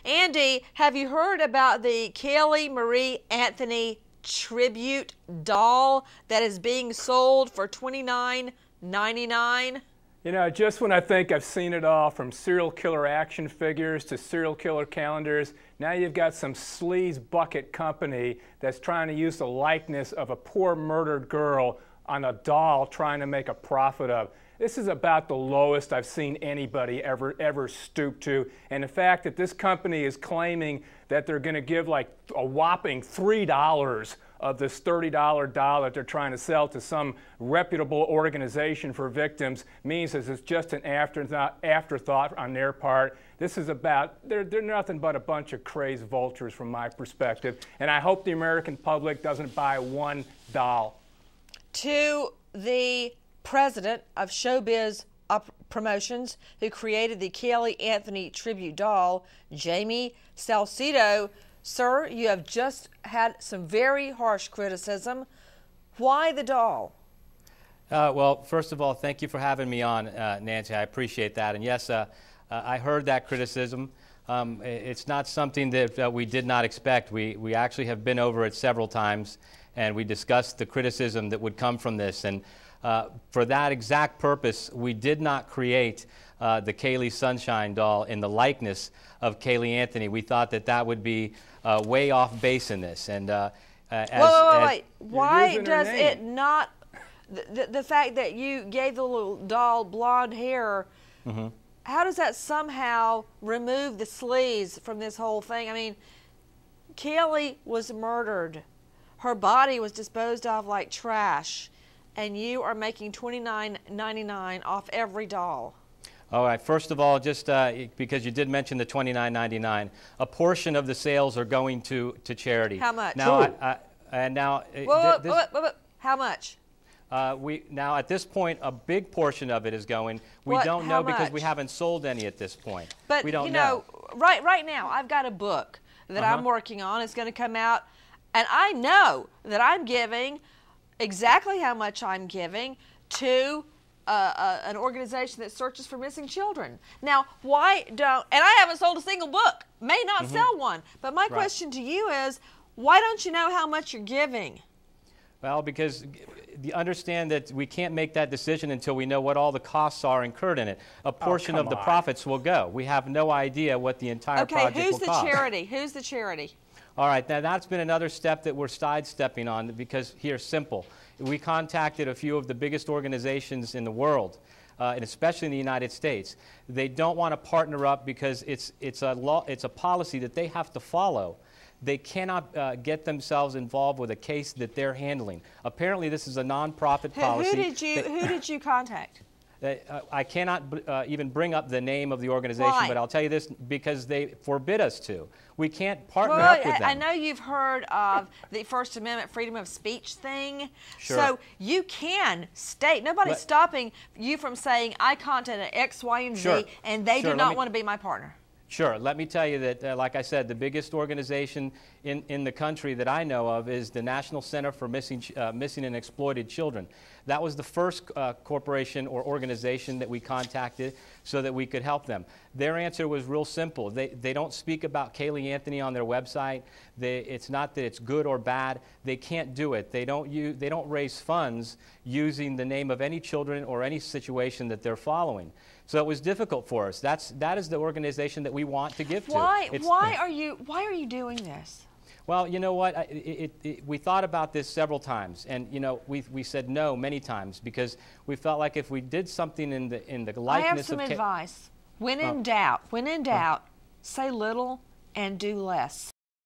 Andy, have you heard about the Caylee Anthony tribute doll that is being sold for $29.99? You know, just when I think I've seen it all, from serial killer action figures to serial killer calendars, now you've got some sleaze bucket company that's trying to use the likeness of a poor murdered girl on a doll trying to make a profit of. This is about the lowest I've seen anybody ever stoop to. And the fact that this company is claiming that they're going to give like a whopping $3 of this $30 doll that they're trying to sell to some reputable organization for victims means that it's just an afterthought on their part. This is about, they're nothing but a bunch of crazed vultures from my perspective. And I hope the American public doesn't buy one doll. To the president of Showbiz Promotions, who created the Caylee Anthony tribute doll, Jaime Salcedo, sir, you have just had some very harsh criticism. Why the doll? Well, first of all, thank you for having me on, Nancy. I appreciate that. And yes, I heard that criticism. It's not something that we did not expect. We actually have been over it several times, and we discussed the criticism that would come from this. And for that exact purpose, we did not create the Caylee Sunshine doll in the likeness of Caylee Anthony. We thought that that would be way off base in this. And wait. Why does it not? The fact that you gave the little doll blonde hair, how does that somehow remove the sleaze from this whole thing? I mean, Caylee was murdered. Her body was disposed of like trash. And you are making $29.99 off every doll. All right. First of all, just because you did mention the $29.99, a portion of the sales are going to charity. How much? Now, how much? Now at this point, a big portion of it is going. We don't know because we haven't sold any at this point. But we don't know. Right now, I've got a book that I'm working on. It's going to come out, and I know that I'm giving exactly how much I'm giving to an organization that searches for missing children. Now, why don't, and I haven't sold a single book, may not sell one, but my question to you is, why don't you know how much you're giving? Well, because you understand that we can't make that decision until we know what all the costs are incurred in it. A portion of the profits will go. We have no idea what the entire project will cost. Okay, who's the charity? Who's the charity? All right, now that's been another step that we're sidestepping on because here's simple. We contacted a few of the biggest organizations in the world, and especially in the United States. They don't want to partner up because it's a policy that they have to follow. They cannot get themselves involved with a case that they're handling. Apparently, this is a nonprofit policy. Who did you contact? I cannot even bring up the name of the organization, but I'll tell you this, because they forbid us to. We can't partner up with them. I know you've heard of the First Amendment freedom of speech thing. Sure. So you can state, nobody's stopping you from saying, I contacted X, Y, and Z, and they do not want to be my partner. Sure. Let me tell you that, like I said, the biggest organization in the country that I know of is the National Center for Missing and Exploited Children. That was the first corporation or organization that we contacted so that we could help them. Their answer was real simple. They don't speak about Caylee Anthony on their website. It's not that it's good or bad. They can't do it. They don't raise funds using the name of any children or any situation that they're following. So it was difficult for us. That is the organization that we want to give to. Why are you doing this? Well, you know what? We thought about this several times, and you know, we said no many times because we felt like if we did something in the likeness I have some advice. When in doubt, say little and do less.